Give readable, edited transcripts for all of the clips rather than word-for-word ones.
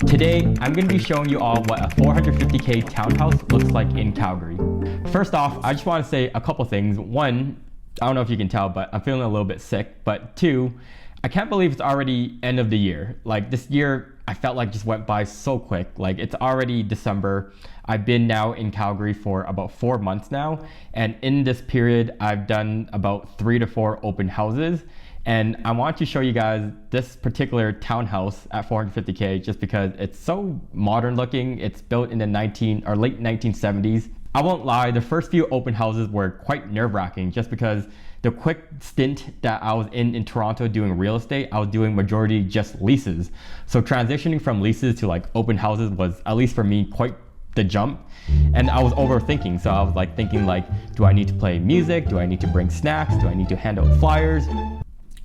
Today, I'm going to be showing you all what a 450k townhouse looks like in Calgary. First off, I just want to say a couple things. One, I don't know if you can tell, but I'm feeling a little bit sick. But two, I can't believe it's already end of the year. Like this year, I felt like just went by so quick. Like it's already December. I've been now in Calgary for about 4 months now. And in this period, I've done about 3 to 4 open houses. And I want to show you guys this particular townhouse at 450k just because it's so modern looking. It's built in the late 1970s. I won't lie, the first few open houses were quite nerve-wracking just because the quick stint that I was in Toronto doing real estate, I was doing majority just leases. So transitioning from leases to like open houses was, at least for me, quite the jump. And I was overthinking. So I was like thinking like, do I need to play music? Do I need to bring snacks? Do I need to hand out flyers?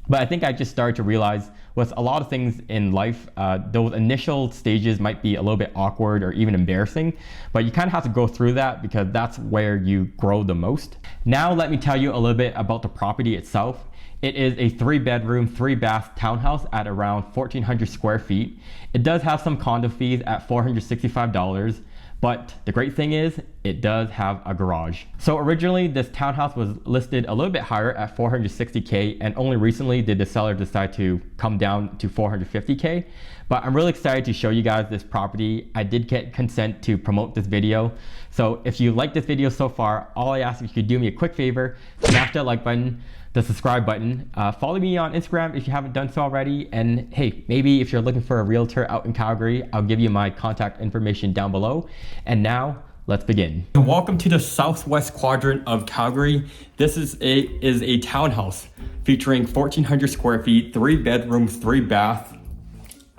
But I think I just started to realize with a lot of things in life, those initial stages might be a little bit awkward or even embarrassing, but you kind of have to go through that because that's where you grow the most. Now let me tell you a little bit about the property itself. It is a 3-bedroom, 3-bath townhouse at around 1,400 square feet. It does have some condo fees at $465. But the great thing is it does have a garage. So originally this townhouse was listed a little bit higher at 460k, and only recently did the seller decide to come down to 450k. But I'm really excited to show you guys this property. I did get consent to promote this video. So if you like this video so far, all I ask if you could do me a quick favor, smash that like button, the subscribe button, follow me on Instagram if you haven't done so already, and hey, maybe if you're looking for a realtor out in Calgary, I'll give you my contact information down below. And now let's begin. Welcome to the southwest quadrant of Calgary. This is a townhouse featuring 1,400 square feet, 3 bedrooms, 3 bath,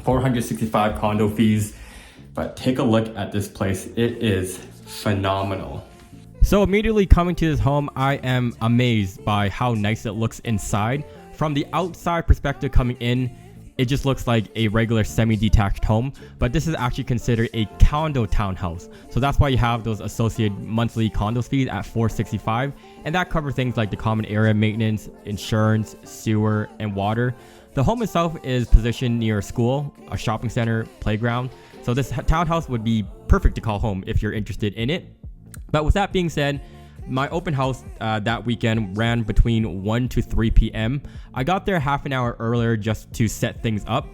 465 condo fees. But take a look at this place. It is phenomenal. So immediately coming to this home, I am amazed by how nice it looks inside. From the outside perspective coming in, it just looks like a regular semi-detached home, but this is actually considered a condo townhouse. So that's why you have those associated monthly condo fees at $465, and that covers things like the common area maintenance, insurance, sewer, and water. The home itself is positioned near a school, a shopping center, playground. So this townhouse would be perfect to call home if you're interested in it. But with that being said, my open house that weekend ran between 1 to 3 p.m. I got there half an hour earlier just to set things up.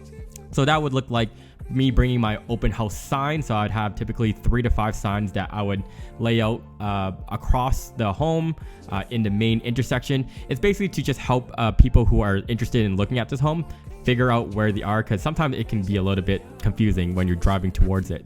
So that would look like me bringing my open house sign. So I'd have typically 3 to 5 signs that I would lay out across the home in the main intersection. It's basically to just help people who are interested in looking at this home figure out where they are, because sometimes it can be a little bit confusing when you're driving towards it.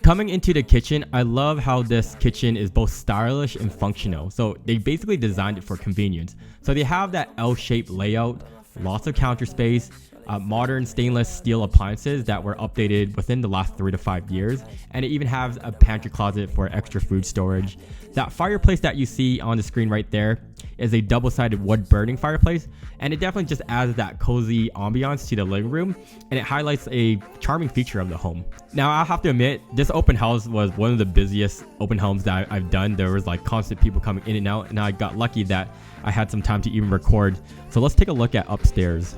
Coming into the kitchen, I love how this kitchen is both stylish and functional. So they basically designed it for convenience. So they have that L-shaped layout, lots of counter space, modern stainless steel appliances that were updated within the last 3 to 5 years. And it even has a pantry closet for extra food storage. That fireplace that you see on the screen right there is a double-sided wood burning fireplace, and it definitely just adds that cozy ambiance to the living room, and it highlights a charming feature of the home. Now I have to admit, this open house was one of the busiest open homes that I've done. There was like constant people coming in and out, and I got lucky that I had some time to even record. So let's take a look at upstairs.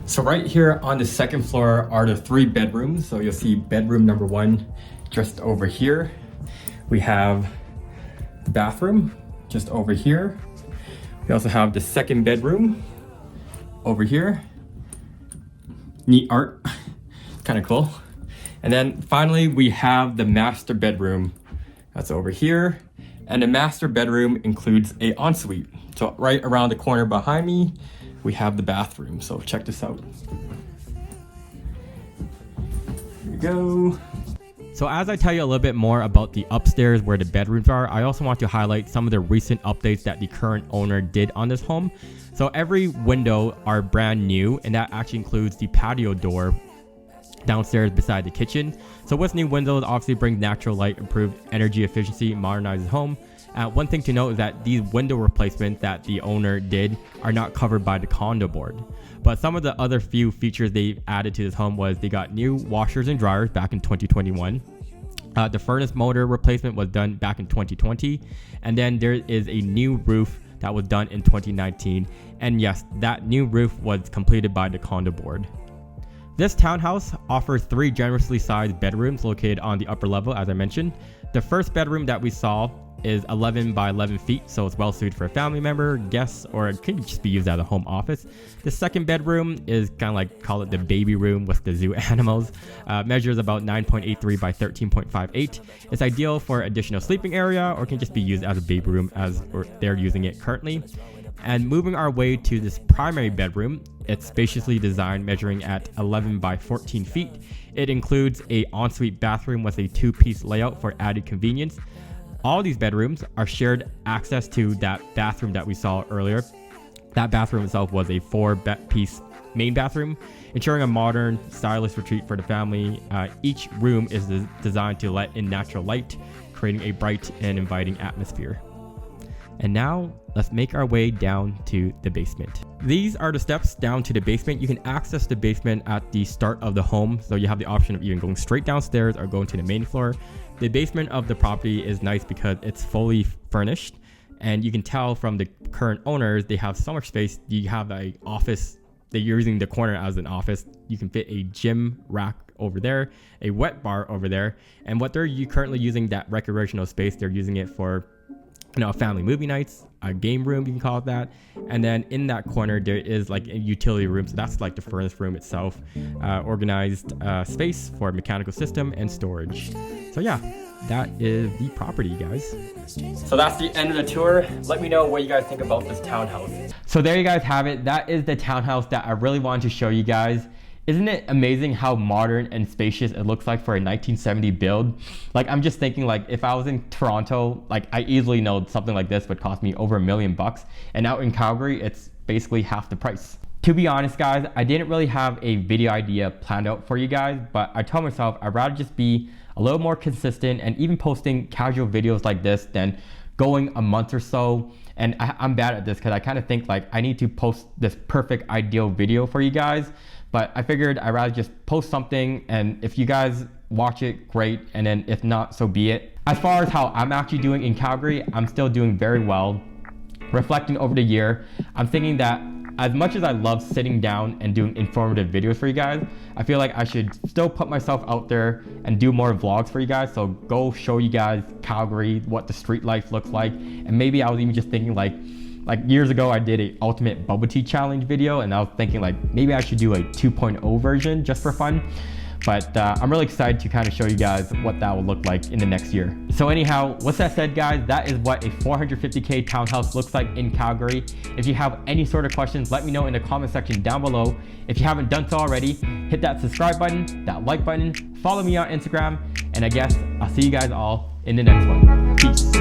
So right here on the second floor are the 3 bedrooms. So you'll see bedroom number 1 just over here. We have the bathroom just over here. We also have the second bedroom over here. Neat art, kind of cool. And then finally we have the master bedroom that's over here. And the master bedroom includes a ensuite. So right around the corner behind me, we have the bathroom. So check this out. Here we go. So as I tell you a little bit more about the upstairs where the bedrooms are, I also want to highlight some of the recent updates that the current owner did on this home. So every window are brand new, and that actually includes the patio door downstairs beside the kitchen. So with new windows, obviously brings natural light, improved energy efficiency, modernizes home. One thing to note is that these window replacements that the owner did are not covered by the condo board. But some of the other few features they added to this home was they got new washers and dryers back in 2021. The furnace motor replacement was done back in 2020. And then there is a new roof that was done in 2019. And yes, that new roof was completed by the condo board. This townhouse offers 3 generously sized bedrooms located on the upper level, as I mentioned. The first bedroom that we saw is 11 by 11 feet, so it's well suited for a family member, guests, or it could just be used as a home office. The second bedroom is kind of like, call it the baby room with the zoo animals. Measures about 9.83 by 13.58. It's ideal for additional sleeping area, or can just be used as a baby room as they're using it currently. And moving our way to this primary bedroom, it's spaciously designed, measuring at 11 by 14 feet. It includes a ensuite bathroom with a 2-piece layout for added convenience. All these bedrooms are shared access to that bathroom that we saw earlier. That bathroom itself was a 4-piece main bathroom, ensuring a modern, stylish retreat for the family. Each room is designed to let in natural light, creating a bright and inviting atmosphere. And now let's make our way down to the basement. These are the steps down to the basement. You can access the basement at the start of the home, so you have the option of even going straight downstairs or going to the main floor. The basement of the property is nice because it's fully furnished, and you can tell from the current owners they have so much space. You have an office, they're using the corner as an office. You can fit a gym rack over there, a wet bar over there, and what they're currently using, that recreational space, they're using it for family movie nights, a game room, you can call it that. And then in that corner there is like a utility room, so that's like the furnace room itself. Organized space for mechanical system and storage. So yeah, that is the property, guys. So that's the end of the tour. Let me know what you guys think about this townhouse. So there you guys have it. That is the townhouse that I really wanted to show you guys. Isn't it amazing how modern and spacious it looks like for a 1970 build? Like, I'm just thinking, like, if I was in Toronto, like, I easily know something like this would cost me over $1 million, and out in Calgary it's basically half the price. To be honest, guys, I didn't really have a video idea planned out for you guys, but I told myself I'd rather just be a little more consistent and even posting casual videos like this than going a month or so. And I'm bad at this because I kind of think like I need to post this perfect ideal video for you guys. But I figured I'd rather just post something, and if you guys watch it, great, and then if not, so be it. As far as how I'm actually doing in Calgary, I'm still doing very well. Reflecting over the year, I'm thinking that as much as I love sitting down and doing informative videos for you guys, I feel like I should still put myself out there and do more vlogs for you guys. So go show you guys Calgary, what the street life looks like. And maybe I was even just thinking like years ago, I did a ultimate bubble tea challenge video, and I was thinking like maybe I should do a 2.0 version just for fun. But I'm really excited to kind of show you guys what that will look like in the next year. So anyhow, with that said, guys, that is what a 450K townhouse looks like in Calgary. If you have any sort of questions, let me know in the comment section down below. If you haven't done so already, hit that subscribe button, that like button, follow me on Instagram, and I guess I'll see you guys all in the next one. Peace.